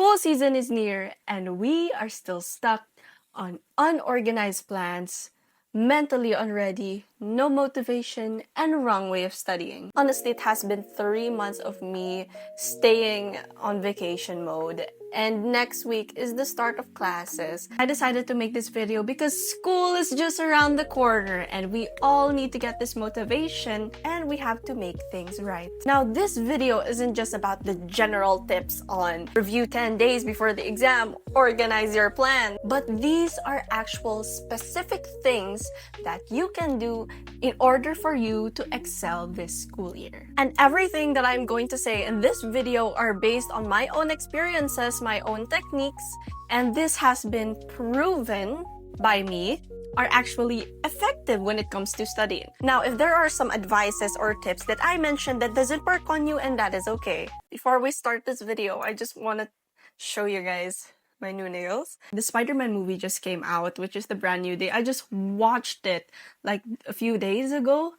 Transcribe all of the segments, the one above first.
School season is near and we are still stuck on unorganized plans, mentally unready, no motivation, and wrong way of studying. Honestly, it has been 3 months of me staying on vacation mode, and next week is the start of classes. I decided to make this video because school is just around the corner and we all need to get this motivation and we have to make things right. Now, this video isn't just about the general tips on review 10 days before the exam, organize your plan, but these are actual specific things that you can do in order for you to excel this school year. And everything that I'm going to say in this video are based on my own experiences, my own techniques, and this has been proven by me are actually effective when it comes to studying. Now, if there are some advices or tips that I mentioned that doesn't work on you, and that is okay. Before we start this video, I just want to show you guys my new nails. The Spider-Man movie just came out, which is the brand new day. I just watched it like a few days ago.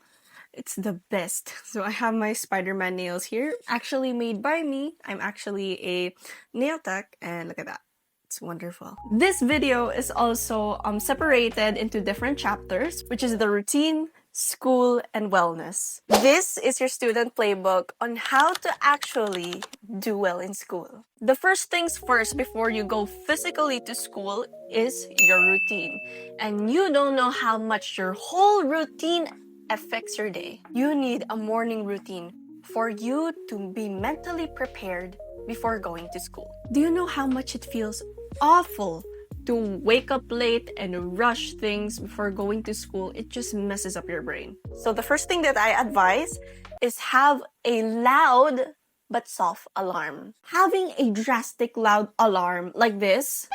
It's the best. So I have my Spider-Man nails here, actually made by me. I'm actually a nail tech, and look at that. It's wonderful. This video is also separated into different chapters, which is the routine, school, and wellness. This is your student playbook on how to actually do well in school. The first things first before you go physically to school is your routine. And you don't know how much your whole routine affects your day. You need a morning routine for you to be mentally prepared before going to school. Do you know how much it feels awful to wake up late and rush things before going to school? It just messes up your brain. So the first thing that I advise is have a loud but soft alarm. Having a drastic loud alarm like this,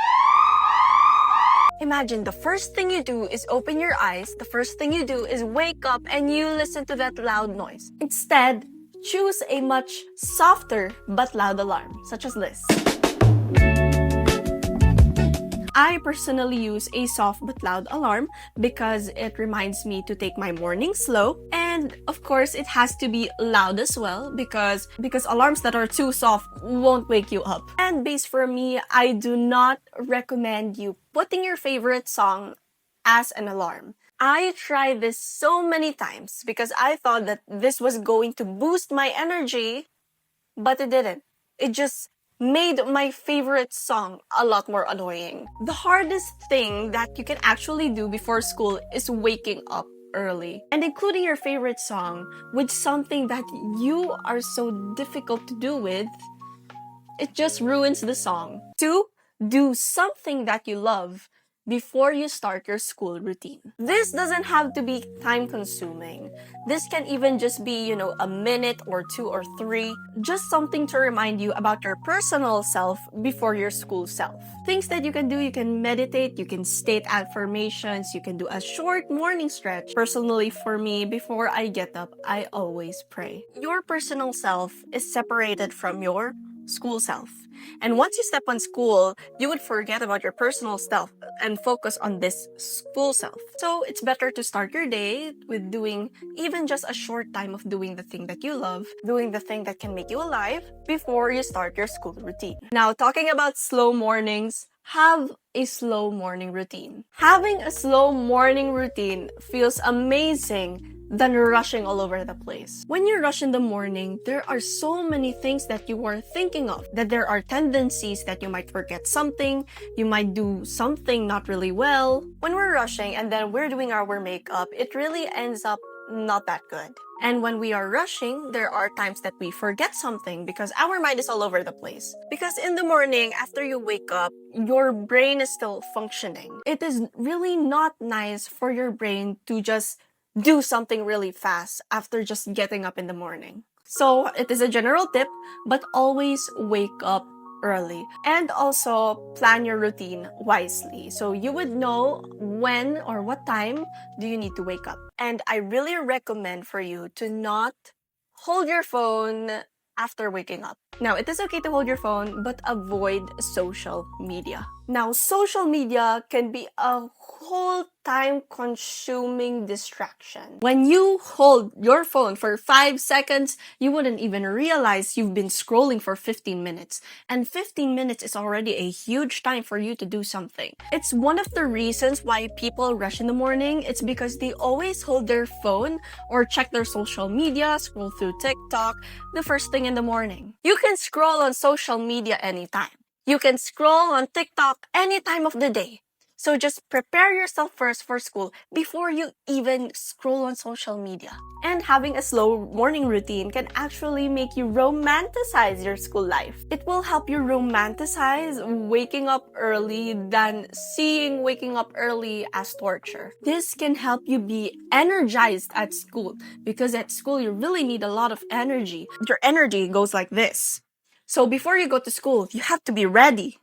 imagine the first thing you do is open your eyes, the first thing you do is wake up and you listen to that loud noise. Instead, choose a much softer but loud alarm, such as this. I personally use a soft but loud alarm because it reminds me to take my morning slow, and of course it has to be loud as well because alarms that are too soft won't wake you up. And based for me, I do not recommend you putting your favorite song as an alarm. I tried this so many times because I thought that this was going to boost my energy, but it didn't. It just made my favorite song a lot more annoying. The hardest thing that you can actually do before school is waking up early and including your favorite song with something that you are so difficult to do with. It just ruins the song. 2, do something that you love before you start your school routine. This doesn't have to be time-consuming. This can even just be, a minute or 2 or 3. Just something to remind you about your personal self before your school self. Things that you can do, you can meditate, you can state affirmations, you can do a short morning stretch. Personally, for me, before I get up, I always pray. Your personal self is separated from your school self. And once you step on school, you would forget about your personal self and focus on this school self. So it's better to start your day with doing even just a short time of doing the thing that you love, doing the thing that can make you alive before you start your school routine. Now, talking about slow mornings, have a slow morning routine. Having a slow morning routine feels amazing than rushing all over the place. When you rush in the morning, there are so many things that you are thinking of, that there are tendencies that you might forget something, you might do something not really well. When we're rushing and then we're doing our makeup, it really ends up not that good. And when we are rushing, there are times that we forget something because our mind is all over the place. Because in the morning, after you wake up, your brain is still functioning. It is really not nice for your brain to just do something really fast after just getting up in the morning. So it is a general tip, but always wake up early. And also plan your routine wisely. So you would know when or what time do you need to wake up. And I really recommend for you to not hold your phone after waking up. Now, it is okay to hold your phone, but avoid social media. Now, social media can be a whole time-consuming distraction. When you hold your phone for 5 seconds, you wouldn't even realize you've been scrolling for 15 minutes. And 15 minutes is already a huge time for you to do something. It's one of the reasons why people rush in the morning. It's because they always hold their phone or check their social media, scroll through TikTok the first thing in the morning. You can scroll on social media anytime. You can scroll on TikTok any time of the day. So just prepare yourself first for school before you even scroll on social media. And having a slow morning routine can actually make you romanticize your school life. It will help you romanticize waking up early than seeing waking up early as torture. This can help you be energized at school, because at school you really need a lot of energy. Your energy goes like this. So before you go to school, you have to be ready.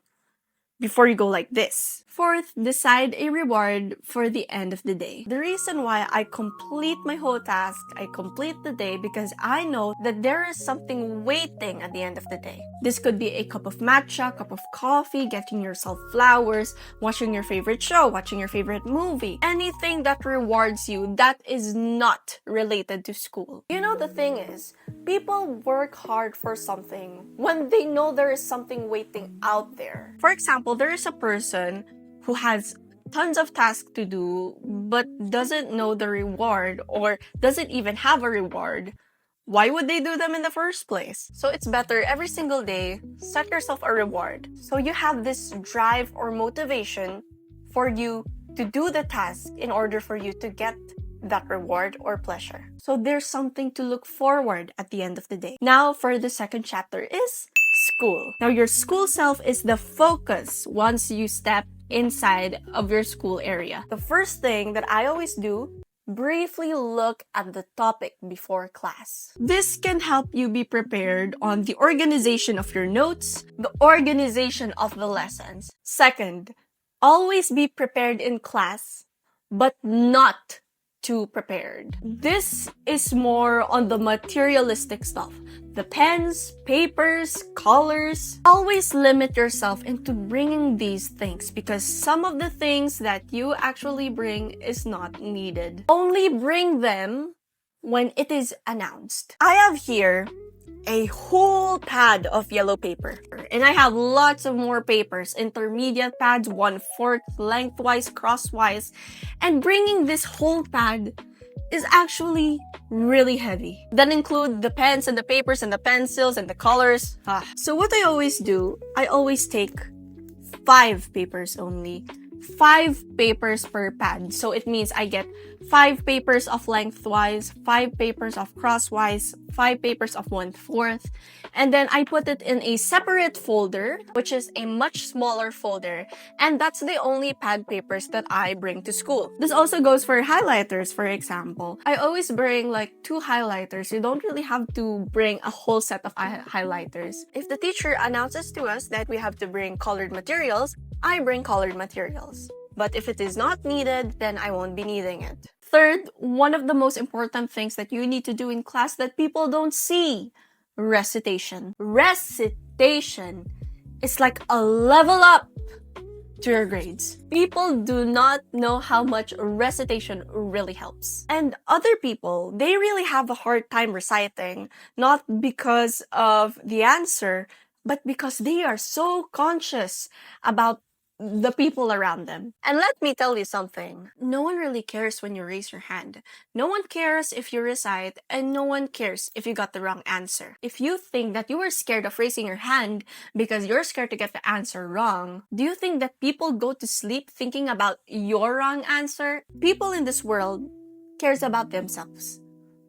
Before you go like this. Fourth, decide a reward for the end of the day. The reason why I complete my whole task, I complete the day, because I know that there is something waiting at the end of the day. This could be a cup of matcha, cup of coffee, getting yourself flowers, watching your favorite show, watching your favorite movie. Anything that rewards you that is not related to school. You know, the thing is, people work hard for something when they know there is something waiting out there. For example, there is a person who has tons of tasks to do but doesn't know the reward or doesn't even have a reward. Why would they do them in the first place? So it's better every single day, set yourself a reward. So you have this drive or motivation for you to do the task in order for you to get that reward or pleasure. So there's something to look forward at the end of the day. Now for the second chapter is school. Now your school self is the focus once you step inside of your school area. The first thing that I always do, briefly look at the topic before class. This can help you be prepared on the organization of your notes, the organization of the lessons. Second, always be prepared in class, but not too prepared. This is more on the materialistic stuff. The pens, papers, colors. Always limit yourself into bringing these things, because some of the things that you actually bring is not needed. Only bring them when it is announced. I have here a whole pad of yellow paper. And I have lots of more papers, intermediate pads, 1/4 lengthwise, crosswise. And bringing this whole pad is actually really heavy. That include the pens and the papers and the pencils and the colors. So what I always do, I always take 5 papers only. 5 papers per pad. So it means I get 5 papers of lengthwise, 5 papers of crosswise, 5 papers of 1/4, and then I put it in a separate folder, which is a much smaller folder, and that's the only pad papers that I bring to school. This also goes for highlighters, for example. I always bring like 2 highlighters. You don't really have to bring a whole set of highlighters. If the teacher announces to us that we have to bring colored materials, I bring colored materials. But if it is not needed, then I won't be needing it. Third, one of the most important things that you need to do in class that people don't see, recitation. Recitation is like a level up to your grades. People do not know how much recitation really helps. And other people, they really have a hard time reciting, not because of the answer, but because they are so conscious about the people around them. And let me tell you something. No one really cares when you raise your hand. No one cares if you recite, and no one cares if you got the wrong answer. If you think that you are scared of raising your hand because you're scared to get the answer wrong, do you think that people go to sleep thinking about your wrong answer? People in this world cares about themselves.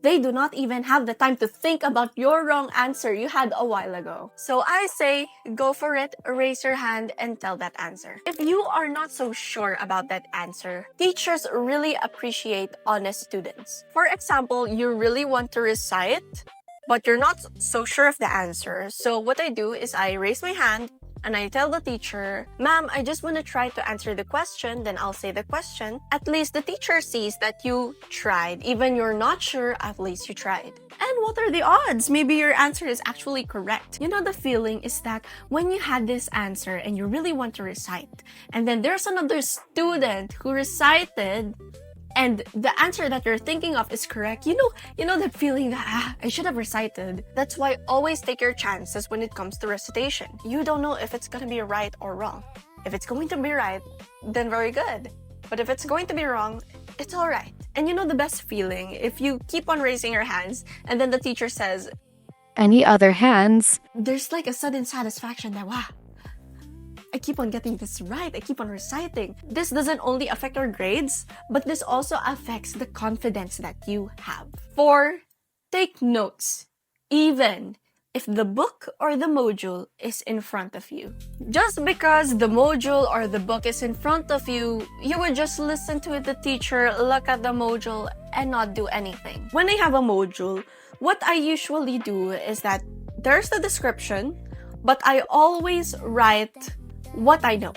They do not even have the time to think about your wrong answer you had a while ago. So I say, go for it, raise your hand, and tell that answer. If you are not so sure about that answer, teachers really appreciate honest students. For example, you really want to recite, but you're not so sure of the answer. So what I do is I raise my hand, and I tell the teacher, "Ma'am, I just want to try to answer the question," then I'll say the question. At least the teacher sees that you tried. Even you're not sure, at least you tried. And what are the odds? Maybe your answer is actually correct. You know, the feeling is that when you had this answer and you really want to recite, and then there's another student who recited, and the answer that you're thinking of is correct, you know that feeling that, I should have recited. That's why always take your chances when it comes to recitation. You don't know if it's gonna be right or wrong. If it's going to be right, then very good. But if it's going to be wrong, it's alright. And you know the best feeling, if you keep on raising your hands, and then the teacher says, "Any other hands?" There's like a sudden satisfaction that, wow, I keep on getting this right, I keep on reciting. This doesn't only affect our grades, but this also affects the confidence that you have. 4. Take notes, even if the book or the module is in front of you. Just because the module or the book is in front of you, you would just listen to the teacher, look at the module, and not do anything. When I have a module, what I usually do is that there's the description, but I always write what I know.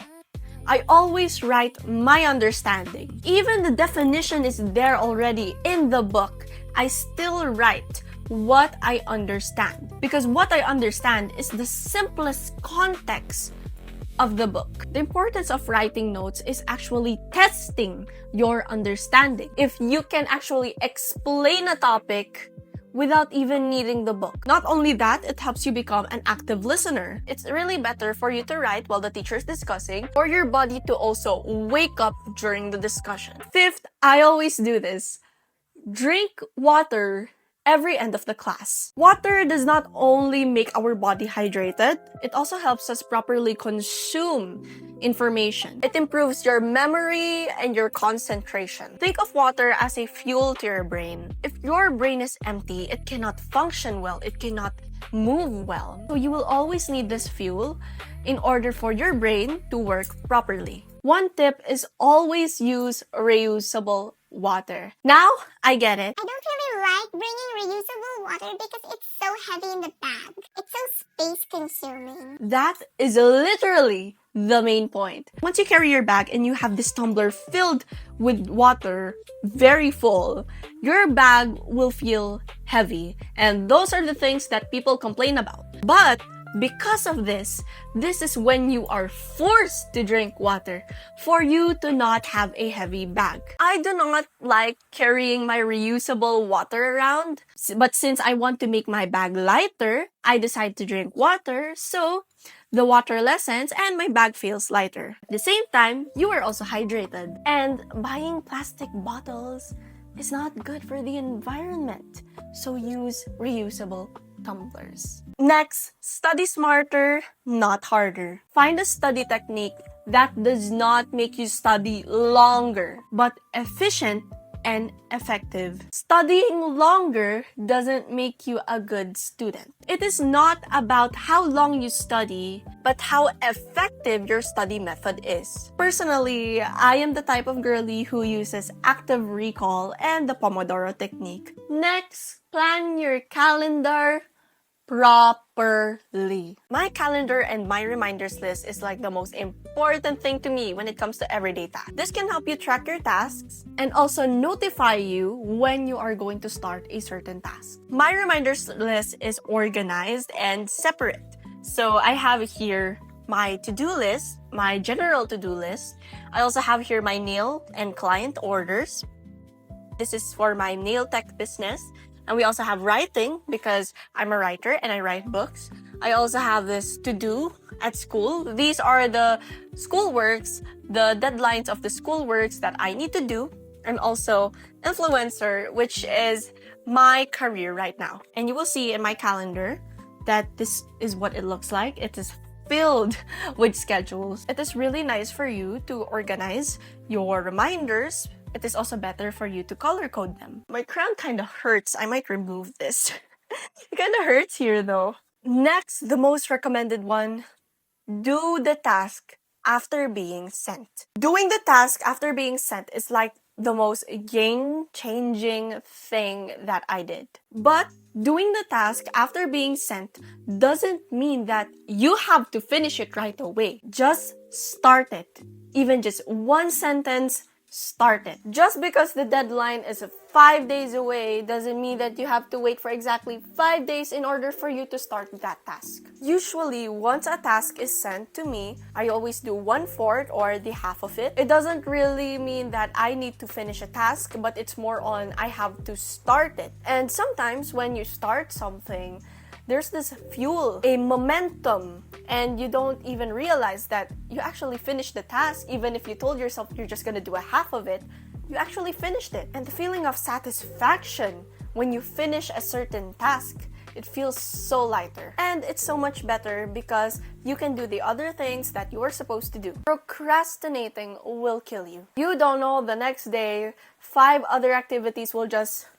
I always write my understanding. Even the definition is there already in the book, I still write what I understand. Because what I understand is the simplest context of the book. The importance of writing notes is actually testing your understanding. If you can actually explain a topic without even needing the book. Not only that, it helps you become an active listener. It's really better for you to write while the teacher is discussing, for your body to also wake up during the discussion. 5th, I always do this. Drink water every end of the class. Water does not only make our body hydrated, it also helps us properly consume information. It improves your memory and your concentration. Think of water as a fuel to your brain. If your brain is empty, it cannot function well, it cannot move well. So you will always need this fuel in order for your brain to work properly. One tip is always use reusable water. Now, I get it. I don't really like bringing reusable water because it's so heavy in the bag. It's so space consuming. That is literally the main point. Once you carry your bag and you have this tumbler filled with water, very full, your bag will feel heavy. And those are the things that people complain about. But because of this is when you are forced to drink water for you to not have a heavy bag. I do not like carrying my reusable water around, but since I want to make my bag lighter, I decide to drink water, so the water lessens and my bag feels lighter. At the same time, you are also hydrated. And buying plastic bottles is not good for the environment, so use reusable tumblers. Next, study smarter, not harder. Find a study technique that does not make you study longer, but efficient and effective. Studying longer doesn't make you a good student. It is not about how long you study, but how effective your study method is. Personally, I am the type of girly who uses active recall and the Pomodoro technique. Next, plan your calendar properly. My calendar and my reminders list is like the most important thing to me when it comes to everyday tasks. This can help you track your tasks and also notify you when you are going to start a certain task. My reminders list is organized and separate. So I have here my to-do list, my general to-do list. I also have here my nail and client orders. This is for my nail tech business. And we also have writing because I'm a writer and I write books. I also have this to do at school. These are the schoolworks, the deadlines of the schoolworks that I need to do. And also influencer, which is my career right now. And you will see in my calendar that this is what it looks like. It is filled with schedules. It is really nice for you to organize your reminders. It is also better for you to color code them. My crown kind of hurts. I might remove this. It kind of hurts here though. Next, the most recommended one, do the task after being sent. Doing the task after being sent is like the most game-changing thing that I did. But doing the task after being sent doesn't mean that you have to finish it right away. Just start it. Even just one sentence, start it. Just because the deadline is 5 days away doesn't mean that you have to wait for exactly 5 days in order for you to start that task. Usually, once a task is sent to me, I always do 1/4 or the half of it. It doesn't really mean that I need to finish a task, but it's more on I have to start it. And sometimes when you start something, there's this fuel, a momentum, and you don't even realize that you actually finished the task. Even if you told yourself you're just gonna do a half of it, you actually finished it. And the feeling of satisfaction when you finish a certain task, it feels so lighter. And it's so much better because you can do the other things that you are supposed to do. Procrastinating will kill you. You don't know, the next day, 5 other activities will just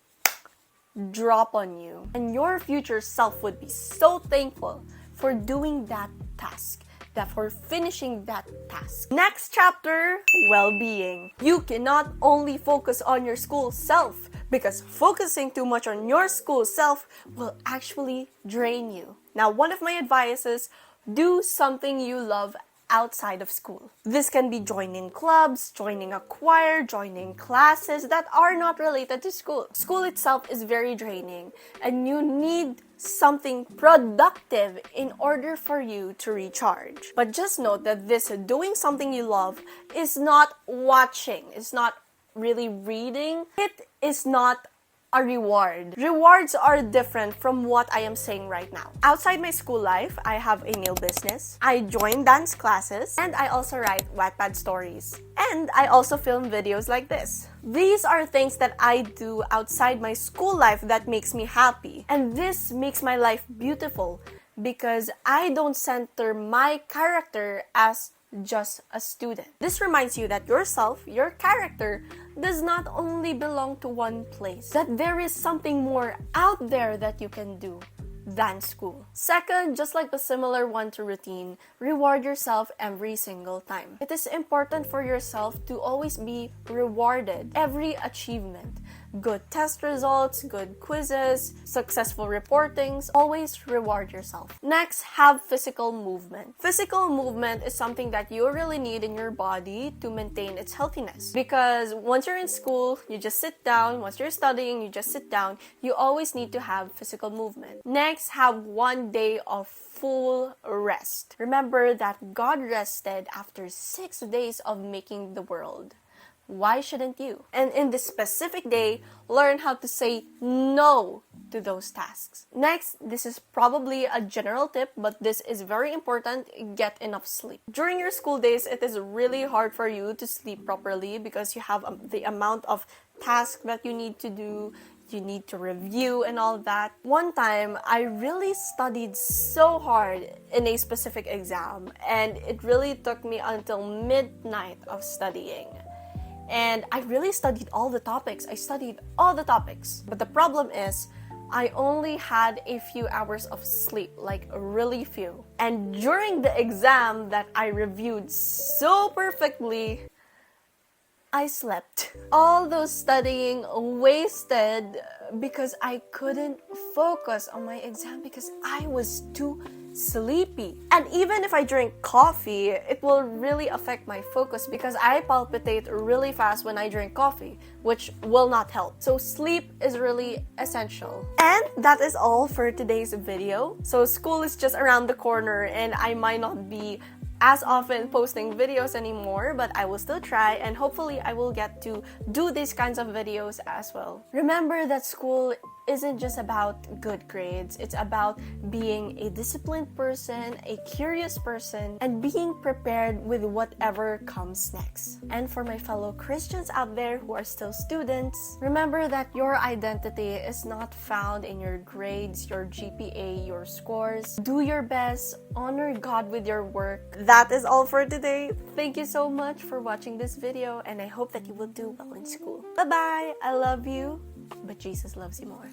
drop on you. And your future self would be so thankful for doing that task, that for finishing that task. Next chapter, well-being. You cannot only focus on your school self, because focusing too much on your school self will actually drain you. Now, one of my advice is do something you love outside of school. This can be joining clubs, joining a choir, joining classes that are not related to school. School itself is very draining, and you need something productive in order for you to recharge. But just note that this doing something you love is not watching, it's not really reading, it is not a reward. Rewards are different from what I am saying right now. Outside my school life, I have a nail business, I join dance classes, and I also write Wattpad stories. And I also film videos like this. These are things that I do outside my school life that makes me happy. And this makes my life beautiful because I don't center my character as just a student. This reminds you that yourself, your character, does not only belong to one place, that there is something more out there that you can do than school. Second, just like the similar one to routine, reward yourself every single time. It is important for yourself to always be rewarded every achievement. Good test results, good quizzes, successful reportings, always reward yourself. Next, have physical movement. Physical movement is something that you really need in your body to maintain its healthiness. Because once you're in school, you just sit down. Once you're studying, you just sit down. You always need to have physical movement. Next, have 1 day of full rest. Remember that God rested after 6 days of making the world. Why shouldn't you? And in this specific day, learn how to say no to those tasks. Next, this is probably a general tip, but this is very important. Get enough sleep. During your school days, it is really hard for you to sleep properly because you have the amount of tasks that you need to do. You need to review and all that. One time, I really studied so hard in a specific exam, and it really took me until midnight of studying. And I really studied all the topics. I studied all the topics. But the problem is, I only had a few hours of sleep, like really few. And during the exam that I reviewed so perfectly, I slept. All those studying wasted because I couldn't focus on my exam because I was too sleepy. And even if I drink coffee, it will really affect my focus because I palpitate really fast when I drink coffee, which will not help. So sleep is really essential. And that is all for today's video. So school is just around the corner and I might not be as often posting videos anymore, but I will still try and hopefully I will get to do these kinds of videos as well. Remember that school isn't just about good grades. It's about being a disciplined person, a curious person, and being prepared with whatever comes next. And for my fellow Christians out there who are still students, remember that your identity is not found in your grades, your GPA, your scores. Do your best, honor God with your work. That is all for today. Thank you so much for watching this video, and I hope that you will do well in school. Bye-bye! I love you, but Jesus loves you more.